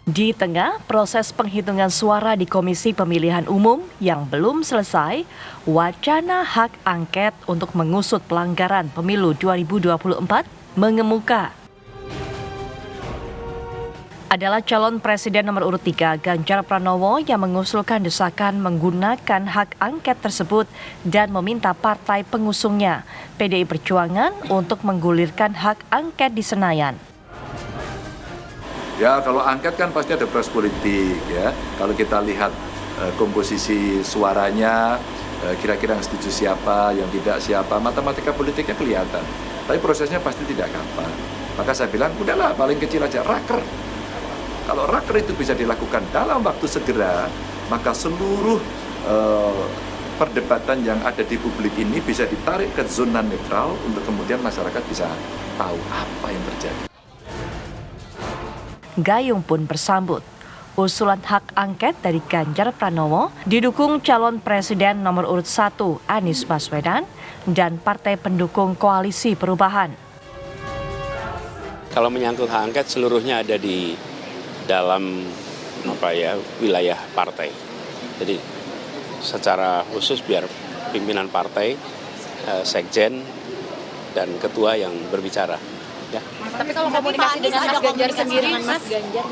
Di tengah proses penghitungan suara di Komisi Pemilihan Umum yang belum selesai, wacana hak angket untuk mengusut pelanggaran pemilu 2024 mengemuka. Adalah calon presiden nomor urut 3 Ganjar Pranowo yang mengusulkan desakan menggunakan hak angket tersebut dan meminta partai pengusungnya, PDI Perjuangan, untuk menggulirkan hak angket di Senayan. Ya, kalau angket kan pasti ada proses politik ya. Kalau kita lihat komposisi suaranya, kira-kira yang setuju siapa, yang tidak siapa, matematika politiknya kelihatan. Tapi prosesnya pasti tidak gampang. Maka saya bilang, udahlah paling kecil aja, raker. Kalau raker itu bisa dilakukan dalam waktu segera, maka seluruh perdebatan yang ada di publik ini bisa ditarik ke zona netral untuk kemudian masyarakat bisa tahu apa yang terjadi. Gayung pun bersambut. Usulan hak angket dari Ganjar Pranowo didukung calon presiden nomor urut 1 Anies Baswedan dan partai pendukung Koalisi Perubahan. Kalau menyangkut hak angket seluruhnya ada di dalam wilayah partai. Jadi secara khusus biar pimpinan partai, sekjen dan ketua yang berbicara. Ya. Tapi kalau komunikasi dengan Mas Ganjar sendiri, Mas Ganjar?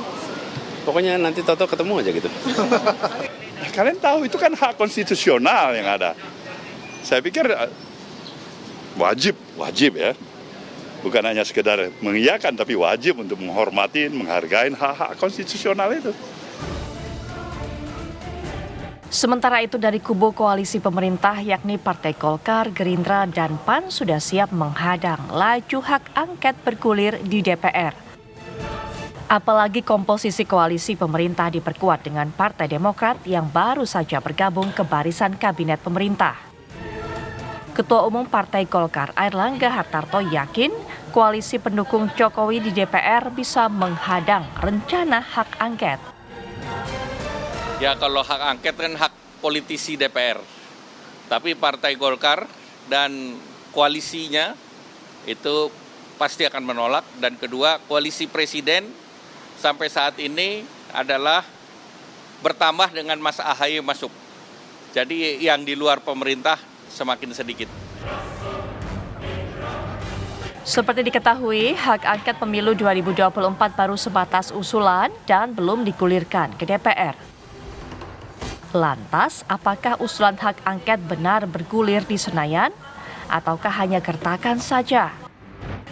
Pokoknya nanti Toto ketemu aja gitu. Kalian tahu itu kan hak konstitusional yang ada. Saya pikir wajib ya. Bukan hanya sekedar mengiyakan, tapi wajib untuk menghormati, menghargai hak-hak konstitusional itu. Sementara itu dari kubu koalisi pemerintah yakni Partai Golkar, Gerindra, dan PAN sudah siap menghadang laju hak angket bergulir di DPR. Apalagi komposisi koalisi pemerintah diperkuat dengan Partai Demokrat yang baru saja bergabung ke barisan kabinet pemerintah. Ketua Umum Partai Golkar Airlangga Hartarto yakin koalisi pendukung Jokowi di DPR bisa menghadang rencana hak angket. Ya kalau hak angket kan hak politisi DPR. Tapi Partai Golkar dan koalisinya itu pasti akan menolak. Dan kedua, koalisi presiden sampai saat ini adalah bertambah dengan Mas Ahaye masuk. Jadi yang di luar pemerintah semakin sedikit. Seperti diketahui, hak angket pemilu 2024 baru sebatas usulan dan belum digulirkan ke DPR. Lantas, apakah usulan hak angket benar bergulir di Senayan? Ataukah hanya gertakan saja?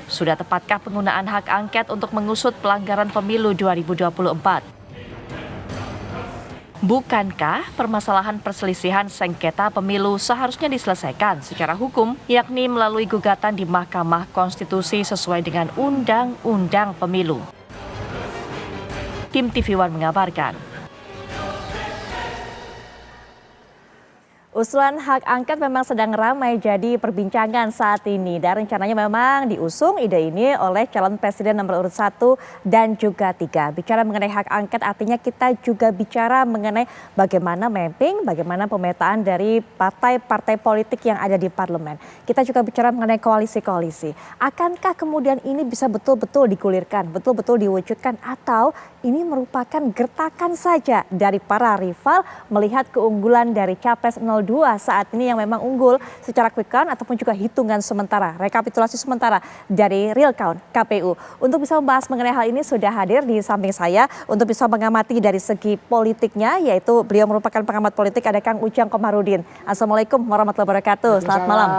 Sudah tepatkah penggunaan hak angket untuk mengusut pelanggaran pemilu 2024? Bukankah permasalahan perselisihan sengketa pemilu seharusnya diselesaikan secara hukum, yakni melalui gugatan di Mahkamah Konstitusi sesuai dengan Undang-Undang Pemilu? Tim TV One mengabarkan. Usulan hak angket memang sedang ramai jadi perbincangan saat ini dan rencananya memang diusung ide ini oleh calon presiden nomor urut 1 dan juga 3. Bicara mengenai hak angket artinya kita juga bicara mengenai bagaimana mapping, bagaimana pemetaan dari partai-partai politik yang ada di parlemen. Kita juga bicara mengenai koalisi-koalisi. Akankah kemudian ini bisa betul-betul digulirkan, betul-betul diwujudkan atau ini merupakan gertakan saja dari para rival melihat keunggulan dari Capres 02 saat ini yang memang unggul secara quick count ataupun juga hitungan sementara, rekapitulasi sementara dari real count KPU. Untuk bisa membahas mengenai hal ini sudah hadir di samping saya untuk bisa mengamati dari segi politiknya, yaitu beliau merupakan pengamat politik, ada Kang Ujang Komarudin. Assalamualaikum warahmatullahi wabarakatuh. Selamat malam.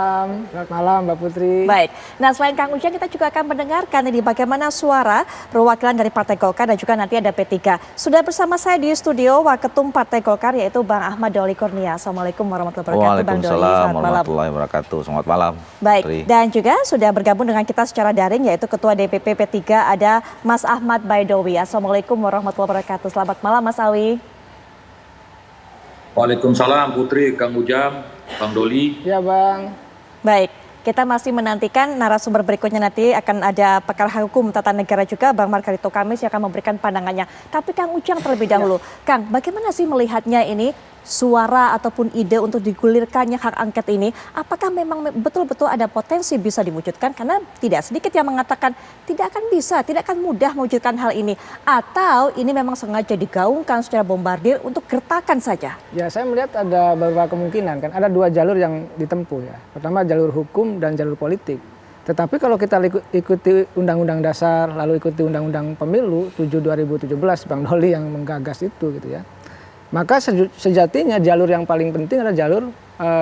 Selamat malam Mbak Putri. Baik, nah selain Kang Ujang kita juga akan mendengarkan ini bagaimana suara perwakilan dari Partai Golkar dan juga nanti ada P3. Sudah bersama saya di studio Waketum Partai Golkar yaitu Bang Ahmad Doli Kurnia. Assalamualaikum warahmatullahi wabarakatuh. Waalaikumsalam warahmatullahi wabarakatuh. Selamat malam. Baik, Putri. dan juga sudah bergabung dengan kita secara daring yaitu Ketua DPP P3 ada Mas Ahmad Baidowi. Assalamualaikum warahmatullahi wabarakatuh. Selamat malam Mas Awi. Waalaikumsalam Putri, Kang Ujang, Bang Doli. Ya Bang. Baik, kita masih menantikan narasumber berikutnya nanti akan ada pakar hukum tata negara juga Bang Margarito Kamis yang akan memberikan pandangannya. Tapi Kang Ujang terlebih dahulu. Kang, bagaimana sih melihatnya ini suara ataupun ide untuk digulirkannya hak angket ini, apakah memang betul-betul ada potensi bisa diwujudkan? Karena tidak sedikit yang mengatakan tidak akan bisa, tidak akan mudah mewujudkan hal ini. Atau ini memang sengaja digaungkan secara bombardir untuk gertakan saja? Ya, saya melihat ada beberapa kemungkinan kan. Ada dua jalur yang ditempuh ya. Pertama jalur hukum dan jalur politik. Tetapi kalau kita ikuti Undang-Undang Dasar, lalu ikuti Undang-Undang Pemilu 7 2017, Bang Doli yang menggagas itu gitu ya. Maka sejatinya jalur yang paling penting adalah jalur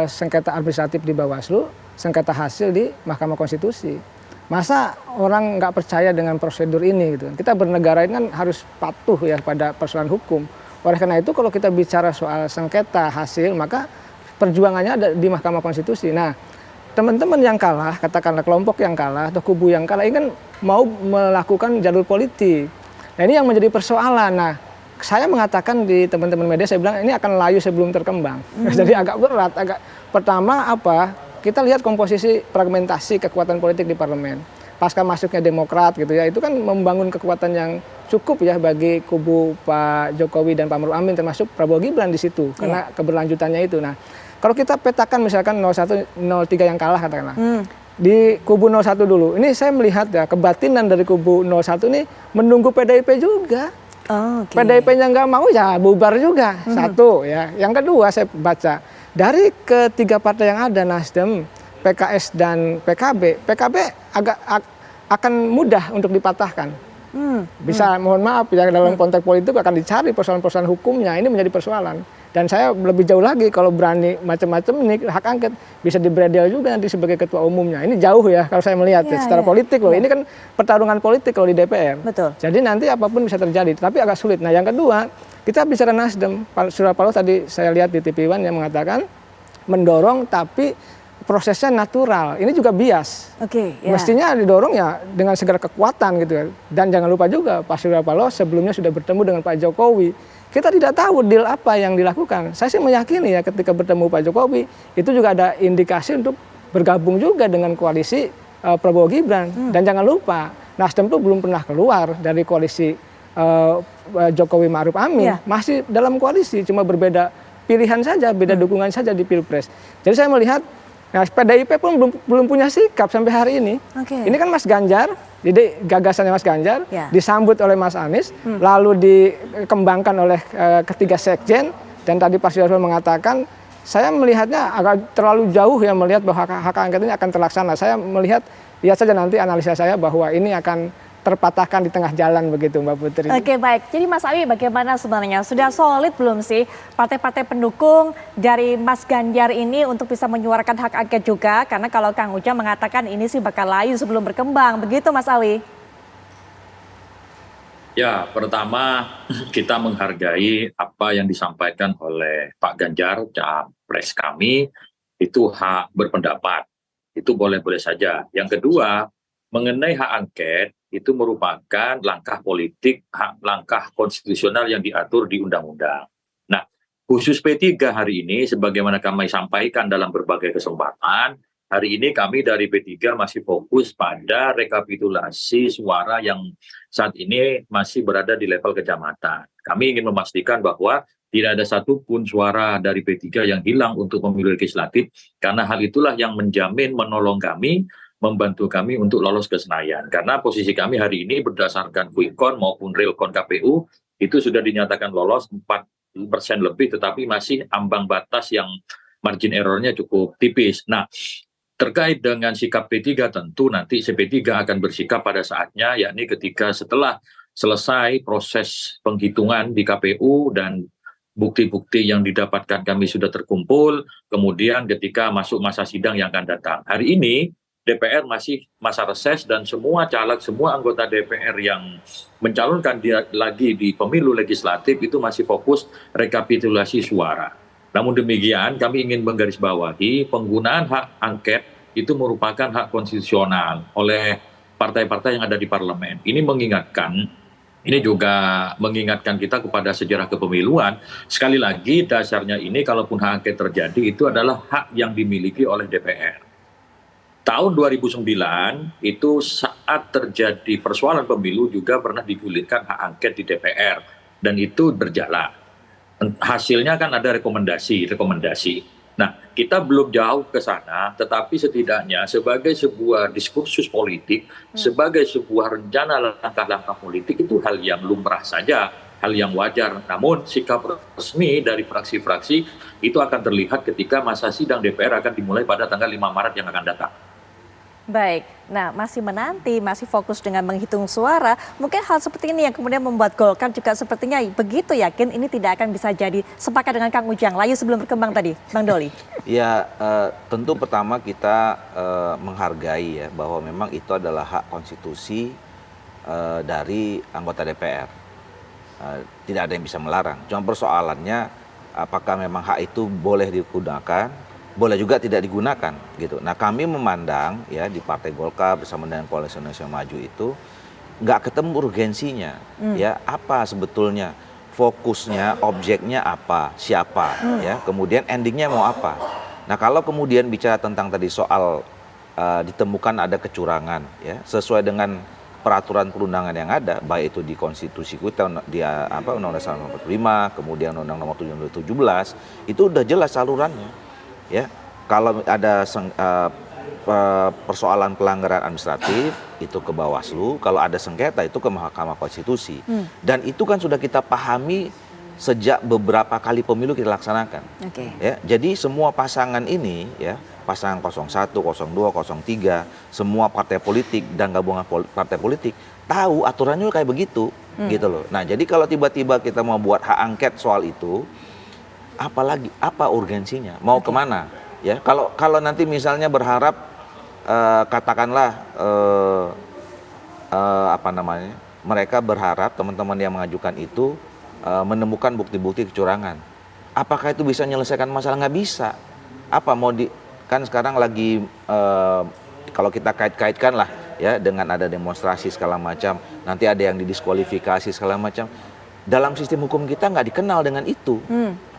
sengketa administratif di Bawaslu, sengketa hasil di Mahkamah Konstitusi. Masa orang nggak percaya dengan prosedur ini gitu. Kita bernegara ini kan harus patuh ya pada persoalan hukum. Oleh karena itu kalau kita bicara soal sengketa hasil, maka perjuangannya ada di Mahkamah Konstitusi. Nah, teman-teman yang kalah, katakanlah kelompok yang kalah atau kubu yang kalah ini kan mau melakukan jalur politik. Nah, ini yang menjadi persoalan. Nah, saya mengatakan di teman-teman media, saya bilang ini akan layu sebelum terkembang. Jadi agak berat. Pertama apa? Kita lihat komposisi fragmentasi kekuatan politik di parlemen. Pasca masuknya Demokrat gitu ya, itu kan membangun kekuatan yang cukup ya bagi kubu Pak Jokowi dan Pak Maruf Amin, termasuk Prabowo Gibran di situ karena keberlanjutannya itu. Nah, kalau kita petakan misalkan 01, 03 yang kalah katakanlah. Di kubu 01 dulu. Ini saya melihat ya kebatinan dari kubu 01 ini menunggu PDIP juga. PDIP-nya nggak mau ya bubar juga. Satu ya. Yang kedua saya baca dari ketiga partai yang ada, Nasdem, PKS dan PKB akan mudah untuk dipatahkan. Bisa mohon maaf ya dalam konteks politik akan dicari persoalan-persoalan hukumnya, ini menjadi persoalan. Dan saya lebih jauh lagi kalau berani macam-macam ini hak angket bisa dibredel juga nanti sebagai ketua umumnya. Ini jauh ya kalau saya melihat ya, secara politik loh. Ini kan pertarungan politik kalau di DPR. Betul. Jadi nanti apapun bisa terjadi, tapi agak sulit. Nah, yang kedua, kita bicara Nasdem. Surya Paloh tadi saya lihat di TV One yang mengatakan mendorong tapi prosesnya natural. Ini juga bias. Mestinya didorong ya dengan segala kekuatan gitu ya. Dan jangan lupa juga Pak Surya Paloh sebelumnya sudah bertemu dengan Pak Jokowi. Kita tidak tahu deal apa yang dilakukan. Saya sih meyakini ya ketika bertemu Pak Jokowi itu juga ada indikasi untuk bergabung juga dengan koalisi Prabowo Gibran. Dan jangan lupa Nasdem itu belum pernah keluar dari koalisi Jokowi Ma'ruf Amin. Masih dalam koalisi, cuma berbeda pilihan saja, beda dukungan saja di Pilpres. Jadi saya melihat PDIP pun belum punya sikap sampai hari ini. Ini kan Mas Ganjar, jadi gagasannya Mas Ganjar disambut oleh Mas Anies, lalu dikembangkan oleh ketiga sekjen, dan tadi Pak Surya mengatakan, saya melihatnya agak terlalu jauh ya melihat bahwa hak angket ini akan terlaksana. Saya melihat, lihat saja nanti analisa saya bahwa ini akan terpatahkan di tengah jalan begitu Mbak Putri. Oke, baik, jadi Mas Awi bagaimana sebenarnya? Sudah solid belum sih partai-partai pendukung dari Mas Ganjar ini untuk bisa menyuarakan hak angket juga? Karena kalau Kang Ujang mengatakan ini sih bakal layu sebelum berkembang, begitu Mas Awi? Ya, pertama kita menghargai apa yang disampaikan oleh Pak Ganjar, capres kami, itu hak berpendapat, itu boleh-boleh saja. Yang kedua, mengenai hak angket, itu merupakan langkah politik, langkah konstitusional yang diatur di undang-undang. Nah, khusus P3 hari ini, sebagaimana kami sampaikan dalam berbagai kesempatan, hari ini kami dari P3 masih fokus pada rekapitulasi suara yang saat ini masih berada di level kecamatan. Kami ingin memastikan bahwa tidak ada satupun suara dari P3 yang hilang untuk pemilu legislatif, karena hal itulah yang menjamin, menolong kami, membantu kami untuk lolos ke Senayan. Karena posisi kami hari ini berdasarkan quick count maupun real count KPU itu sudah dinyatakan lolos 4% lebih, tetapi masih ambang batas yang margin errornya cukup tipis. Nah, terkait dengan sikap P3 tentu nanti P3 akan bersikap pada saatnya, yakni ketika setelah selesai proses penghitungan di KPU dan bukti-bukti yang didapatkan kami sudah terkumpul, kemudian ketika masuk masa sidang yang akan datang. Hari ini DPR masih masa reses dan semua caleg, semua anggota DPR yang mencalonkan dia lagi di pemilu legislatif itu masih fokus rekapitulasi suara. Namun demikian kami ingin menggarisbawahi penggunaan hak angket itu merupakan hak konstitusional oleh partai-partai yang ada di parlemen. Ini juga mengingatkan kita kepada sejarah kepemiluan. Sekali lagi dasarnya ini kalaupun hak angket terjadi itu adalah hak yang dimiliki oleh DPR. Tahun 2009 itu saat terjadi persoalan pemilu juga pernah digulirkan hak angket di DPR dan itu berjalan. Hasilnya kan ada rekomendasi. Nah, kita belum jauh ke sana, tetapi setidaknya sebagai sebuah diskursus politik, sebagai sebuah rencana langkah-langkah politik itu hal yang lumrah saja, hal yang wajar. Namun sikap resmi dari fraksi-fraksi itu akan terlihat ketika masa sidang DPR akan dimulai pada tanggal 5 Maret yang akan datang. Baik, nah masih menanti, masih fokus dengan menghitung suara. Mungkin hal seperti ini yang kemudian membuat Golkar juga sepertinya begitu yakin ini tidak akan bisa jadi sepakat dengan Kang Ujang. Layu sebelum berkembang tadi, Bang Doli. Ya, tentu pertama kita menghargai ya bahwa memang itu adalah hak konstitusi dari anggota DPR. Tidak ada yang bisa melarang. Cuma persoalannya apakah memang hak itu boleh digunakan, boleh juga tidak digunakan gitu. Nah, kami memandang ya di Partai Golkar bersama dengan Koalisi Indonesia Maju itu nggak ketemu urgensinya. Ya, apa sebetulnya fokusnya, objeknya apa, siapa ya, kemudian endingnya mau apa. Nah, kalau kemudian bicara tentang tadi soal ditemukan ada kecurangan ya, sesuai dengan peraturan perundangan yang ada, baik itu di konstitusi kita, di Undang-Undang 45, kemudian Undang-Undang Nomor 7 2017, itu udah jelas salurannya. Ya, kalau ada persoalan pelanggaran administratif itu ke Bawaslu, kalau ada sengketa itu ke Mahkamah Konstitusi. Dan itu kan sudah kita pahami sejak beberapa kali pemilu kita laksanakan. Ya, jadi semua pasangan ini ya, pasangan 01, 02, 03, semua partai politik dan gabungan partai politik tahu aturannya kayak begitu gitu loh. Nah, jadi kalau tiba-tiba kita mau buat hak angket soal itu, apalagi apa urgensinya, mau kemana ya, kalau nanti misalnya berharap katakanlah mereka berharap teman-teman yang mengajukan itu menemukan bukti-bukti kecurangan, apakah itu bisa menyelesaikan masalah? Nggak bisa. Apa mau kan sekarang lagi kalau kita kait-kaitkan lah ya dengan ada demonstrasi segala macam, nanti ada yang didiskualifikasi segala macam. Dalam sistem hukum kita nggak dikenal dengan itu.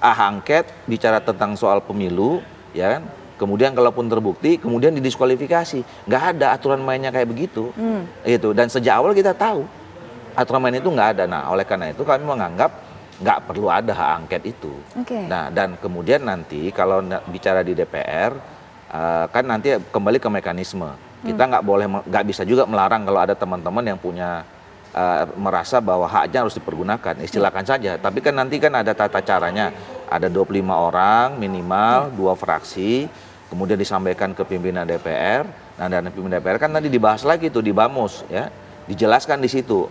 Angket bicara tentang soal pemilu, ya kan? Kemudian kalaupun terbukti, kemudian didiskualifikasi. Nggak ada aturan mainnya kayak begitu. Itu. Dan sejak awal kita tahu aturan main itu nggak ada. Nah, oleh karena itu kami menganggap nggak perlu ada hak angket itu. Nah, dan kemudian nanti kalau bicara di DPR, kan nanti kembali ke mekanisme. Kita nggak bisa juga melarang kalau ada teman-teman yang punya merasa bahwa haknya harus dipergunakan, silakan saja. Tapi kan nanti kan ada tata caranya, ada 25 orang minimal, 2 fraksi, kemudian disampaikan ke pimpinan DPR. Nah, dan pimpinan DPR kan tadi dibahas lagi tuh di Bamus, ya, dijelaskan di situ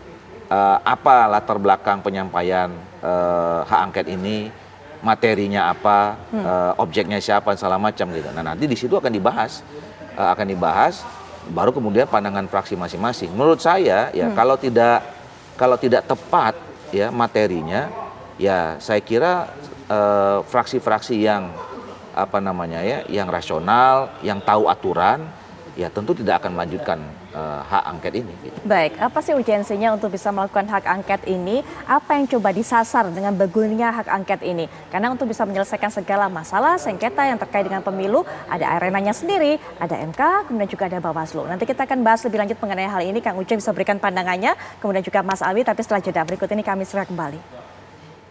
apa latar belakang penyampaian hak angket ini, materinya apa, objeknya siapa, segala macam gitu. Nah, nanti di situ akan dibahas. Baru kemudian pandangan fraksi masing-masing. Menurut saya ya kalau tidak tepat ya materinya, ya saya kira fraksi-fraksi yang yang rasional, yang tahu aturan, ya tentu tidak akan melanjutkan hak angket ini. Gitu. Baik, apa sih urgensinya untuk bisa melakukan hak angket ini? Apa yang coba disasar dengan bergulirnya hak angket ini? Karena untuk bisa menyelesaikan segala masalah sengketa yang terkait dengan pemilu, ada arenanya sendiri, ada MK, kemudian juga ada Bawaslu. Nanti kita akan bahas lebih lanjut mengenai hal ini. Kang Ujang bisa berikan pandangannya, kemudian juga Mas Awi, tapi setelah jeda berikut ini kami segera kembali.